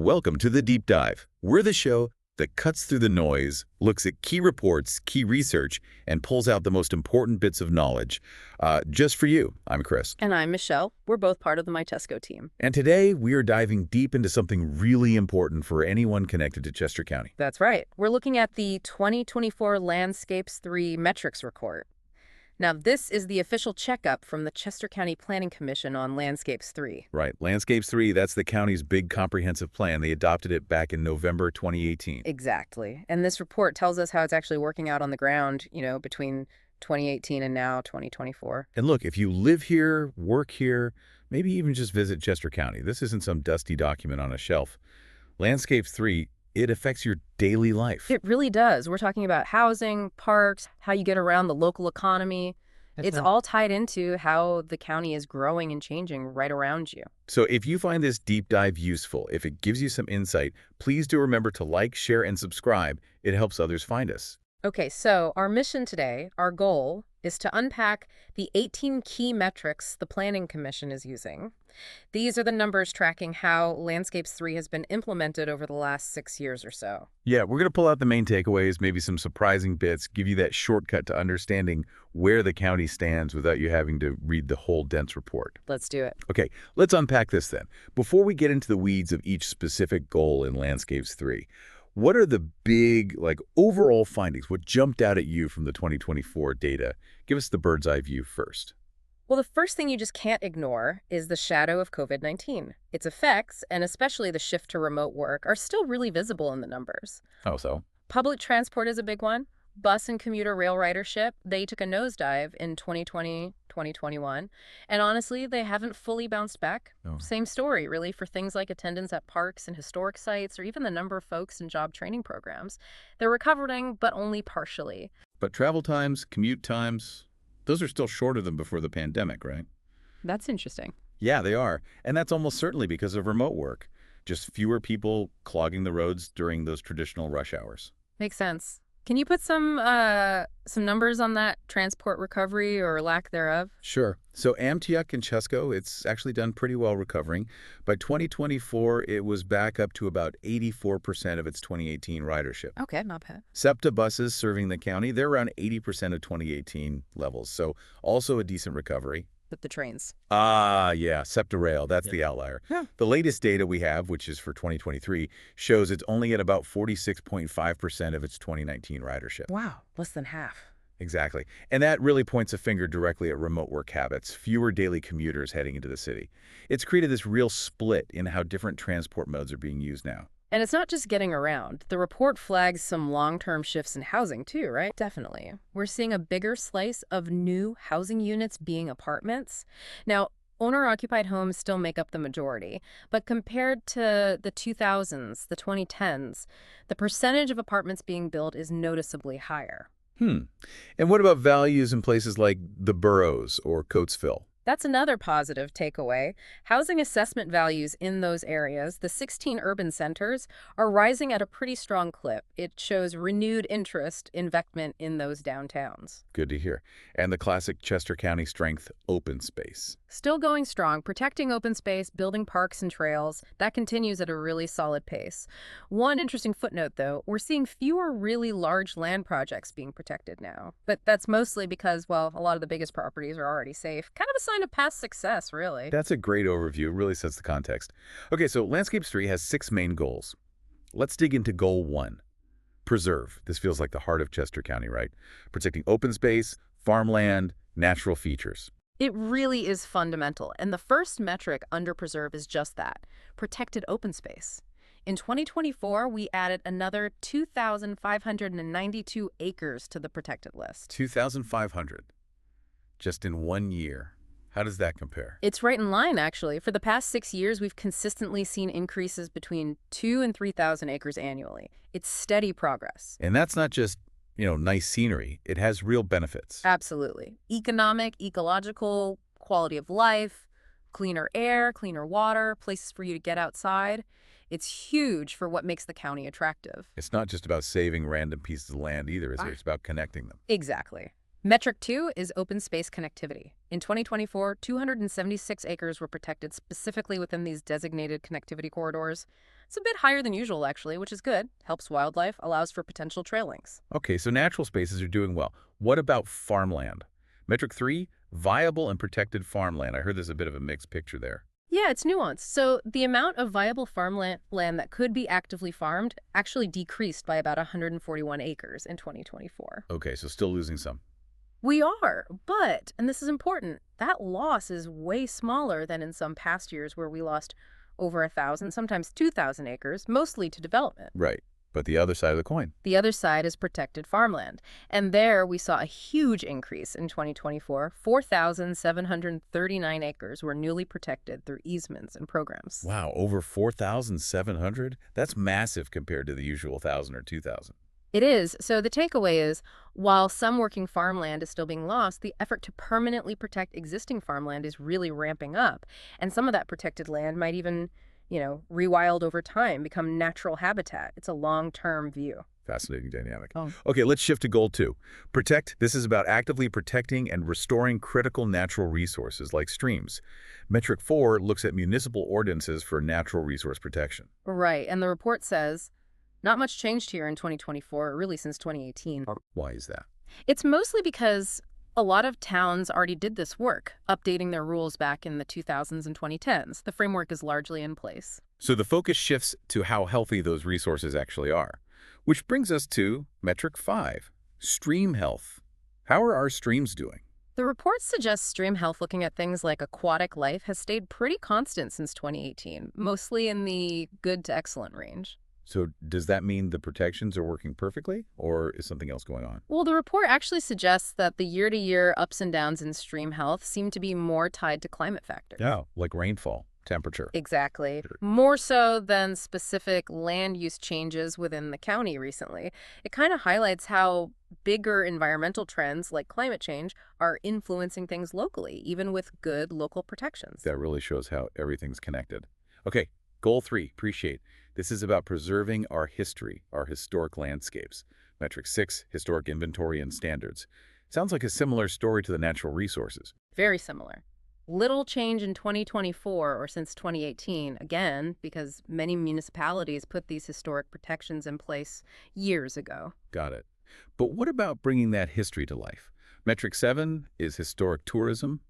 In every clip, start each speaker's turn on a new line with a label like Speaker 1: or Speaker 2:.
Speaker 1: Welcome to the Deep Dive. We're the show that cuts through the noise, looks at key reports, key research, and pulls out the most important bits of knowledge. Just for you. I'm Chris.
Speaker 2: And I'm Michelle. We're both part of the MyChesCo team.
Speaker 1: And today, we are diving deep into something really important for anyone connected to Chester County.
Speaker 2: That's right. We're looking at the 2024 Landscapes3 Metrics report. Now, this is the official checkup from the Chester County Planning Commission on Landscapes3.
Speaker 1: Right. Landscapes3, that's the county's big comprehensive plan. They adopted it back in November 2018.
Speaker 2: Exactly. And this report tells us how it's actually working out on the ground, between 2018 and now 2024.
Speaker 1: And look, if you live here, work here, maybe even just visit Chester County, this isn't some dusty document on a shelf. Landscapes3, it affects your daily life.
Speaker 2: It really does. We're talking about housing, parks, how you get around the local economy. It's all tied into how the county is growing and changing right around you.
Speaker 1: So if you find this deep dive useful, if it gives you some insight, please do remember to like, share, and subscribe. It helps others find us.
Speaker 2: Okay, so our mission today, our goal, is to unpack the 18 key metrics the Planning Commission is using. These are the numbers tracking how Landscapes3 has been implemented over the last 6 years or so.
Speaker 1: Yeah, we're going to pull out the main takeaways, maybe some surprising bits, give you that shortcut to understanding where the county stands without you having to read the whole dense report.
Speaker 2: Let's do it.
Speaker 1: Okay, let's unpack this then. Before we get into the weeds of each specific goal in Landscapes3, what are the big, overall findings? What jumped out at you from the 2024 data? Give us the bird's eye view first.
Speaker 2: Well, the first thing you just can't ignore is the shadow of COVID-19. Its effects, and especially the shift to remote work, are still really visible in the numbers.
Speaker 1: How so?
Speaker 2: Public transport is a big one. Bus and commuter rail ridership, they took a nosedive in 2020, 2021. And honestly, they haven't fully bounced back.
Speaker 1: Oh.
Speaker 2: Same story, really, for things like attendance at parks and historic sites, or even the number of folks in job training programs. They're recovering, but only partially.
Speaker 1: But travel times, commute times, those are still shorter than before the pandemic, right?
Speaker 2: That's interesting.
Speaker 1: Yeah, they are. And that's almost certainly because of remote work. Just fewer people clogging the roads during those traditional rush hours.
Speaker 2: Makes sense. Can you put some numbers on that transport recovery or lack thereof?
Speaker 1: Sure. So MTUC and MyChesCo, it's actually done pretty well recovering. By 2024, it was back up to about 84% of its 2018 ridership.
Speaker 2: Okay, not bad.
Speaker 1: SEPTA buses serving the county, they're around 80% of 2018 levels. So also a decent recovery.
Speaker 2: With the trains.
Speaker 1: Yeah, SEPTA Rail, that's the outlier.
Speaker 2: Yeah.
Speaker 1: The latest data we have, which is for 2023, shows it's only at about 46.5% of its 2019 ridership.
Speaker 2: Wow, less than half.
Speaker 1: Exactly. And that really points a finger directly at remote work habits, fewer daily commuters heading into the city. It's created this real split in how different transport modes are being used now.
Speaker 2: And it's not just getting around. The report flags some long-term shifts in housing too, right? Definitely. We're seeing a bigger slice of new housing units being apartments. Now, owner-occupied homes still make up the majority, but compared to the 2000s, the 2010s, the percentage of apartments being built is noticeably higher.
Speaker 1: And what about values in places like the boroughs or Coatesville?
Speaker 2: That's another positive takeaway. Housing assessment values in those areas, the 16 urban centers, are rising at a pretty strong clip. It shows renewed interest, investment in those downtowns.
Speaker 1: Good to hear. And the classic Chester County strength, open space.
Speaker 2: Still going strong, protecting open space, building parks and trails, that continues at a really solid pace. One interesting footnote, though, we're seeing fewer really large land projects being protected now. But that's mostly because, a lot of the biggest properties are already safe. Kind of a sign of past success, really.
Speaker 1: That's a great overview. It really sets the context. Okay, so Landscapes3 has 6 main goals. Let's dig into goal 1. Preserve. This feels like the heart of Chester County, right? Protecting open space, farmland, natural features.
Speaker 2: It really is fundamental, and the first metric under preserve is just that, protected open space. In 2024, we added another 2,592 acres to the protected list.
Speaker 1: 2,500, just in 1 year. How does that compare?
Speaker 2: It's right in line, actually. For the past 6 years, we've consistently seen increases between 2,000 and 3,000 acres annually. It's steady progress.
Speaker 1: And that's not just, nice scenery. It has real benefits.
Speaker 2: Absolutely. Economic, ecological, quality of life, cleaner air, cleaner water, places for you to get outside. It's huge for what makes the county attractive.
Speaker 1: It's not just about saving random pieces of land either, is it? It's about connecting them.
Speaker 2: Exactly. Metric 2 is open space connectivity. In 2024, 276 acres were protected specifically within these designated connectivity corridors. It's a bit higher than usual, actually, which is good. Helps wildlife, allows for potential trail links.
Speaker 1: Okay, so natural spaces are doing well. What about farmland? Metric 3, viable and protected farmland. I heard there's a bit of a mixed picture there.
Speaker 2: Yeah, it's nuanced. So the amount of viable farmland that could be actively farmed actually decreased by about 141 acres in 2024.
Speaker 1: Okay, so still losing some.
Speaker 2: We are, but, and this is important, that loss is way smaller than in some past years where we lost over 1,000, sometimes 2,000 acres, mostly to development.
Speaker 1: Right, but the other side of the coin.
Speaker 2: The other side is protected farmland. And there we saw a huge increase in 2024. 4,739 acres were newly protected through easements and programs.
Speaker 1: Wow, over 4,700? That's massive compared to the usual 1,000 or 2,000.
Speaker 2: It is. So the takeaway is, while some working farmland is still being lost, the effort to permanently protect existing farmland is really ramping up. And some of that protected land might even, rewild over time, become natural habitat. It's a long-term view.
Speaker 1: Fascinating dynamic.
Speaker 2: Oh.
Speaker 1: Okay, let's shift to goal 2. Protect. This is about actively protecting and restoring critical natural resources like streams. Metric 4 looks at municipal ordinances for natural resource protection.
Speaker 2: Right. And the report says, not much changed here in 2024, really since 2018.
Speaker 1: Why is that?
Speaker 2: It's mostly because a lot of towns already did this work, updating their rules back in the 2000s and 2010s. The framework is largely in place.
Speaker 1: So the focus shifts to how healthy those resources actually are. Which brings us to Metric 5, stream health. How are our streams doing?
Speaker 2: The report suggests stream health, looking at things like aquatic life, has stayed pretty constant since 2018, mostly in the good to excellent range.
Speaker 1: So does that mean the protections are working perfectly, or is something else going on?
Speaker 2: Well, the report actually suggests that the year-to-year ups and downs in stream health seem to be more tied to climate factors.
Speaker 1: Yeah, like rainfall, temperature.
Speaker 2: Exactly. More so than specific land use changes within the county recently. It kind of highlights how bigger environmental trends like climate change are influencing things locally, even with good local protections.
Speaker 1: That really shows how everything's connected. Okay, goal 3, appreciate. This is about preserving our history, our historic landscapes. Metric 6, historic inventory and standards. Sounds like a similar story to the natural resources.
Speaker 2: Very similar. Little change in 2024 or since 2018, again, because many municipalities put these historic protections in place years ago.
Speaker 1: Got it. But what about bringing that history to life? Metric 7 is historic tourism.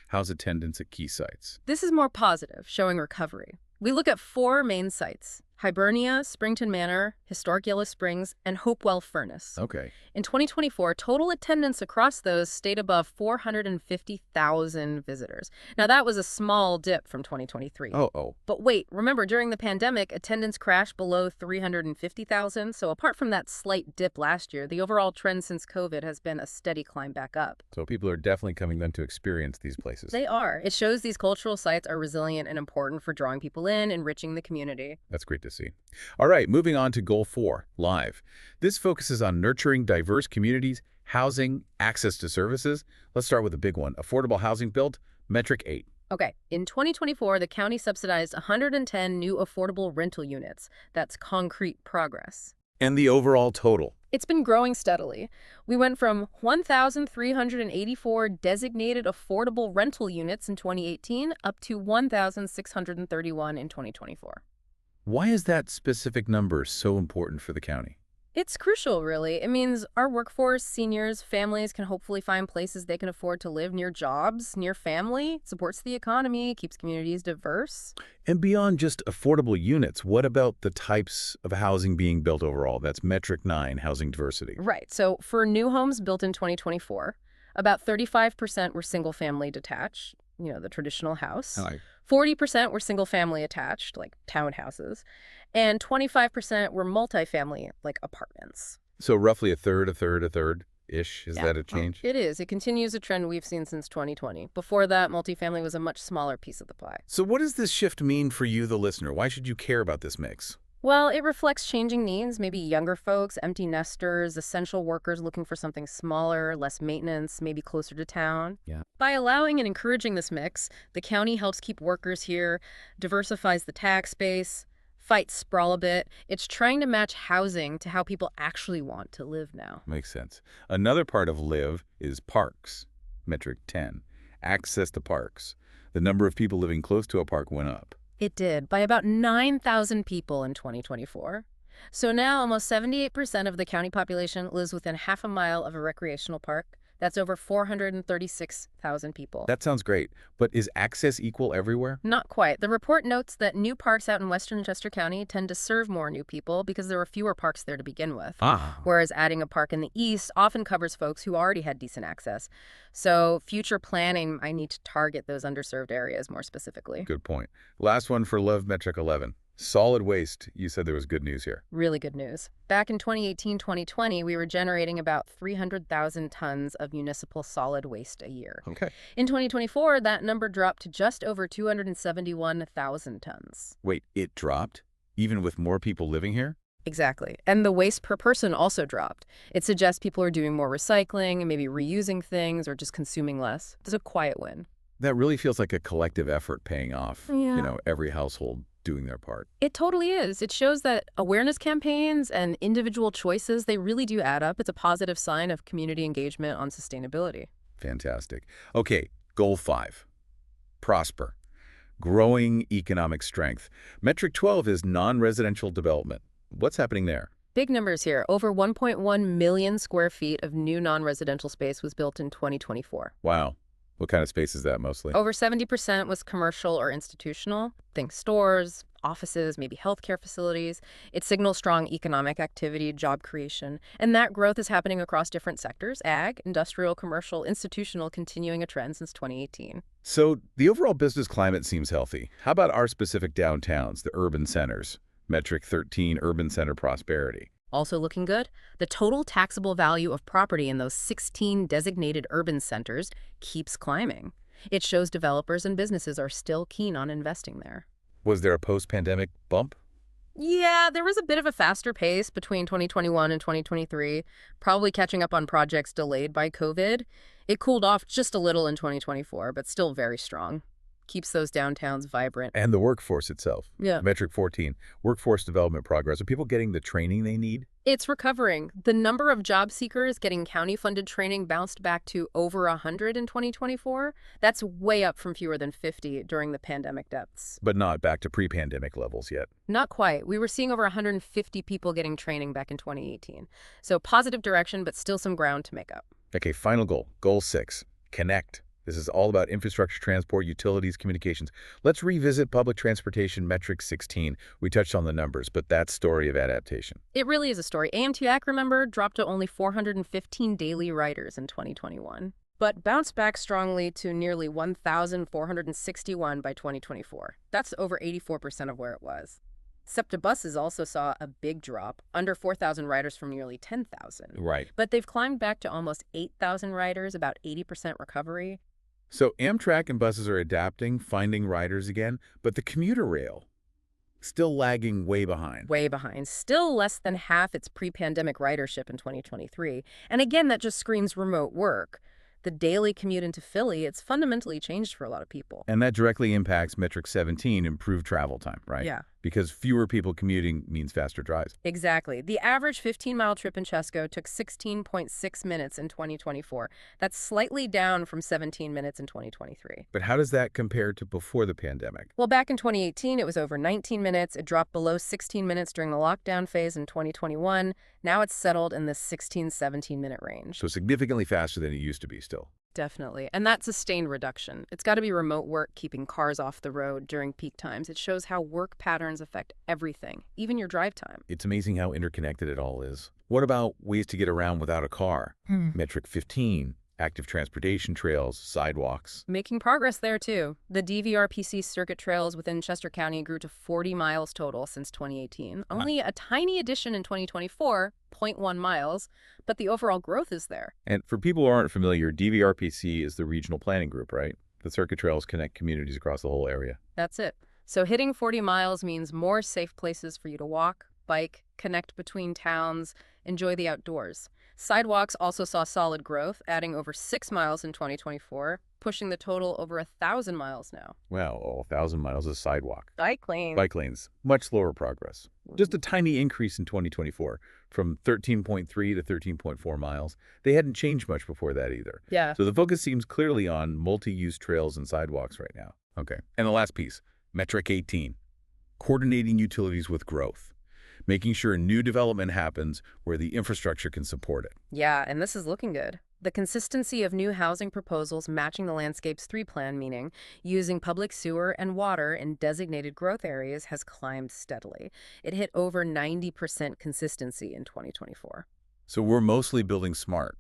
Speaker 1: How's attendance at key sites?
Speaker 2: This is more positive, showing recovery. We look at 4 main sites: Hibernia, Springton Manor, Historic Yellow Springs, and Hopewell Furnace.
Speaker 1: Okay.
Speaker 2: In 2024, total attendance across those stayed above 450,000 visitors. Now, that was a small dip from 2023.
Speaker 1: Oh.
Speaker 2: But wait, remember, during the pandemic, attendance crashed below 350,000. So apart from that slight dip last year, the overall trend since COVID has been a steady climb back up.
Speaker 1: So people are definitely coming then to experience these places.
Speaker 2: They are. It shows these cultural sites are resilient and important for drawing people in, enriching the community.
Speaker 1: That's great to see. All right, moving on to goal 4, live. This focuses on nurturing diverse communities, housing, access to services. Let's start with a big one, affordable housing built, Metric 8.
Speaker 2: Okay, in 2024, the county subsidized 110 new affordable rental units. That's concrete progress.
Speaker 1: And the overall total?
Speaker 2: It's been growing steadily. We went from 1,384 designated affordable rental units in 2018 up to 1,631 in 2024.
Speaker 1: Why is that specific number so important for the county?
Speaker 2: It's crucial, really. It means our workforce, seniors, families can hopefully find places they can afford to live near jobs, near family. It supports the economy, keeps communities diverse.
Speaker 1: And beyond just affordable units, what about the types of housing being built overall? That's Metric 9, housing diversity.
Speaker 2: Right. So for new homes built in 2024, about 35% were single-family detached, the traditional house. 40% were single-family attached, like townhouses, and 25% were multifamily, like apartments.
Speaker 1: So roughly a third-ish. Is that a change?
Speaker 2: It is. It continues a trend we've seen since 2020. Before that, multifamily was a much smaller piece of the pie.
Speaker 1: So what does this shift mean for you, the listener? Why should you care about this mix?
Speaker 2: Well, it reflects changing needs, maybe younger folks, empty nesters, essential workers looking for something smaller, less maintenance, maybe closer to town.
Speaker 1: Yeah.
Speaker 2: By allowing and encouraging this mix, the county helps keep workers here, diversifies the tax base, fight sprawl a bit. It's trying to match housing to how people actually want to live now.
Speaker 1: Makes sense. Another part of live is parks, metric 10. Access to parks. The number of people living close to a park went up.
Speaker 2: It did, by about 9,000 people in 2024. So now almost 78% of the county population lives within half a mile of a recreational park. That's over 436,000 people.
Speaker 1: That sounds great, but is access equal everywhere?
Speaker 2: Not quite. The report notes that new parks out in western Chester County tend to serve more new people because there were fewer parks there to begin with. Whereas adding a park in the east often covers folks who already had decent access. So future planning might need to target those underserved areas more specifically.
Speaker 1: Good point. Last one for Love Metric 11. Solid waste. You said there was good news here.
Speaker 2: Really good news. Back in 2018-2020, we were generating about 300,000 tons of municipal solid waste a year.
Speaker 1: Okay.
Speaker 2: In 2024, that number dropped to just over 271,000 tons.
Speaker 1: Wait, it dropped? Even with more people living here?
Speaker 2: Exactly. And the waste per person also dropped. It suggests people are doing more recycling and maybe reusing things or just consuming less. It's a quiet win.
Speaker 1: That really feels like a collective effort paying off.
Speaker 2: Yeah.
Speaker 1: You know, every household doing their part.
Speaker 2: It totally is. It shows that awareness campaigns and individual choices, they really do add up. It's a positive sign of community engagement on sustainability.
Speaker 1: Fantastic. Okay, goal 5. Prosper. Growing economic strength. Metric 12 is non-residential development. What's happening there?
Speaker 2: Big numbers here. Over 1.1 million square feet of new non-residential space was built in 2024.
Speaker 1: Wow. What kind of space is that mostly?
Speaker 2: Over 70% was commercial or institutional. Think stores, offices, maybe healthcare facilities. It signals strong economic activity, job creation. And that growth is happening across different sectors: ag, industrial, commercial, institutional, continuing a trend since 2018.
Speaker 1: So the overall business climate seems healthy. How about our specific downtowns, the urban centers? Metric 13, urban center prosperity.
Speaker 2: Also looking good, the total taxable value of property in those 16 designated urban centers keeps climbing. It shows developers and businesses are still keen on investing there.
Speaker 1: Was there a post-pandemic bump?
Speaker 2: Yeah, there was a bit of a faster pace between 2021 and 2023, probably catching up on projects delayed by COVID. It cooled off just a little in 2024, but still very strong. Keeps those downtowns vibrant.
Speaker 1: And the workforce itself.
Speaker 2: Yeah.
Speaker 1: Metric 14, workforce development progress. Are people getting the training they need?
Speaker 2: It's recovering. The number of job seekers getting county-funded training bounced back to over 100 in 2024. That's way up from fewer than 50 during the pandemic depths.
Speaker 1: But not back to pre-pandemic levels yet.
Speaker 2: Not quite. We were seeing over 150 people getting training back in 2018. So positive direction, but still some ground to make up.
Speaker 1: Okay, final goal. Goal 6, connect. This is all about infrastructure, transport, utilities, communications. Let's revisit public transportation metric 16. We touched on the numbers, but that story of adaptation.
Speaker 2: It really is a story. AMTRAC, remember, dropped to only 415 daily riders in 2021, but bounced back strongly to nearly 1,461 by 2024. That's over 84% of where it was. SEPTA buses also saw a big drop, under 4,000 riders from nearly 10,000.
Speaker 1: Right.
Speaker 2: But they've climbed back to almost 8,000 riders, about 80% recovery.
Speaker 1: So Amtrak and buses are adapting, finding riders again, but the commuter rail still lagging way behind.
Speaker 2: Way behind. Still less than half its pre-pandemic ridership in 2023. And again, that just screams remote work. The daily commute into Philly, it's fundamentally changed for a lot of people.
Speaker 1: And that directly impacts metric 17, improved travel time, right?
Speaker 2: Yeah.
Speaker 1: Because fewer people commuting means faster drives.
Speaker 2: Exactly. The average 15-mile trip in MyChesCo took 16.6 minutes in 2024. That's slightly down from 17 minutes in 2023.
Speaker 1: But how does that compare to before the pandemic?
Speaker 2: Well, back in 2018, it was over 19 minutes. It dropped below 16 minutes during the lockdown phase in 2021. Now it's settled in the 16, 17-minute range.
Speaker 1: So significantly faster than it used to be still.
Speaker 2: Definitely. And that sustained reduction. It's got to be remote work keeping cars off the road during peak times. It shows how work patterns affect everything, even your drive time.
Speaker 1: It's amazing how interconnected it all is. What about ways to get around without a car? Metric 15, active transportation trails, sidewalks.
Speaker 2: Making progress there, too. The DVRPC circuit trails within Chester County grew to 40 miles total since 2018. Only a tiny addition in 2024, 0.1 miles, but the overall growth is there.
Speaker 1: And for people who aren't familiar, DVRPC is the regional planning group, right? The circuit trails connect communities across the whole area.
Speaker 2: That's it. So hitting 40 miles means more safe places for you to walk, bike, connect between towns, enjoy the outdoors. Sidewalks also saw solid growth, adding over 6 miles in 2024, pushing the total over 1,000 miles now.
Speaker 1: Wow, 1,000 miles of sidewalk.
Speaker 2: Bike lanes.
Speaker 1: Bike lanes, much slower progress. Just a tiny increase in 2024, from 13.3 to 13.4 miles. They hadn't changed much before that either.
Speaker 2: Yeah.
Speaker 1: So the focus seems clearly on multi-use trails and sidewalks right now. Okay. And the last piece, metric 18, coordinating utilities with growth, making sure new development happens where the infrastructure can support it.
Speaker 2: Yeah, and this is looking good. The consistency of new housing proposals matching the Landscapes3 plan, meaning using public sewer and water in designated growth areas, has climbed steadily. It hit over 90% consistency in 2024.
Speaker 1: So we're mostly building smart,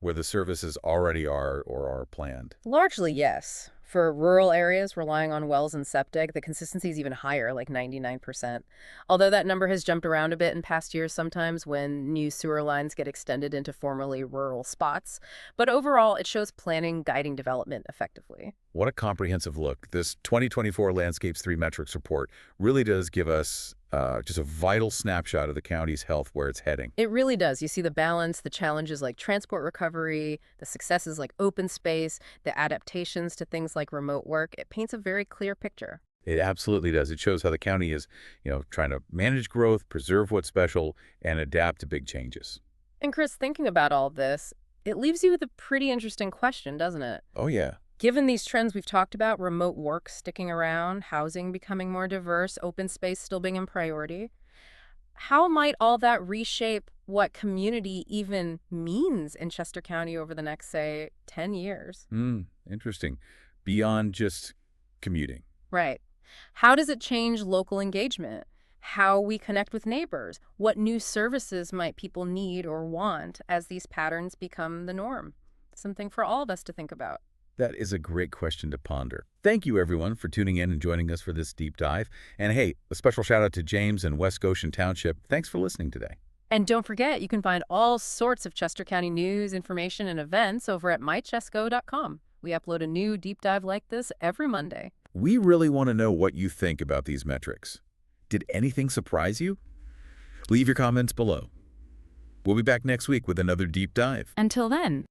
Speaker 1: where the services already are or are planned.
Speaker 2: Largely, yes. For rural areas relying on wells and septic, the consistency is even higher, like 99%. Although that number has jumped around a bit in past years sometimes when new sewer lines get extended into formerly rural spots. But overall, it shows planning guiding development effectively.
Speaker 1: What a comprehensive look. This 2024 Landscapes3 Metrics report really does give us just a vital snapshot of the county's health, where it's heading.
Speaker 2: It really does. You see the balance, the challenges like transport recovery, the successes like open space, the adaptations to things like remote work. It paints a very clear picture.
Speaker 1: It absolutely does. It shows how the county is, trying to manage growth, preserve what's special, and adapt to big changes.
Speaker 2: And Chris, thinking about all this, it leaves you with a pretty interesting question, doesn't it?
Speaker 1: Oh, yeah.
Speaker 2: Given these trends we've talked about, remote work sticking around, housing becoming more diverse, open space still being a priority, how might all that reshape what community even means in Chester County over the next, say, 10 years?
Speaker 1: Interesting. Beyond just commuting.
Speaker 2: Right. How does it change local engagement? How we connect with neighbors? What new services might people need or want as these patterns become the norm? Something for all of us to think about.
Speaker 1: That is a great question to ponder. Thank you, everyone, for tuning in and joining us for this deep dive. And hey, a special shout out to James and West Goshen Township. Thanks for listening today.
Speaker 2: And don't forget, you can find all sorts of Chester County news, information, and events over at MyChesCo.com. We upload a new deep dive like this every Monday.
Speaker 1: We really want to know what you think about these metrics. Did anything surprise you? Leave your comments below. We'll be back next week with another deep dive.
Speaker 2: Until then.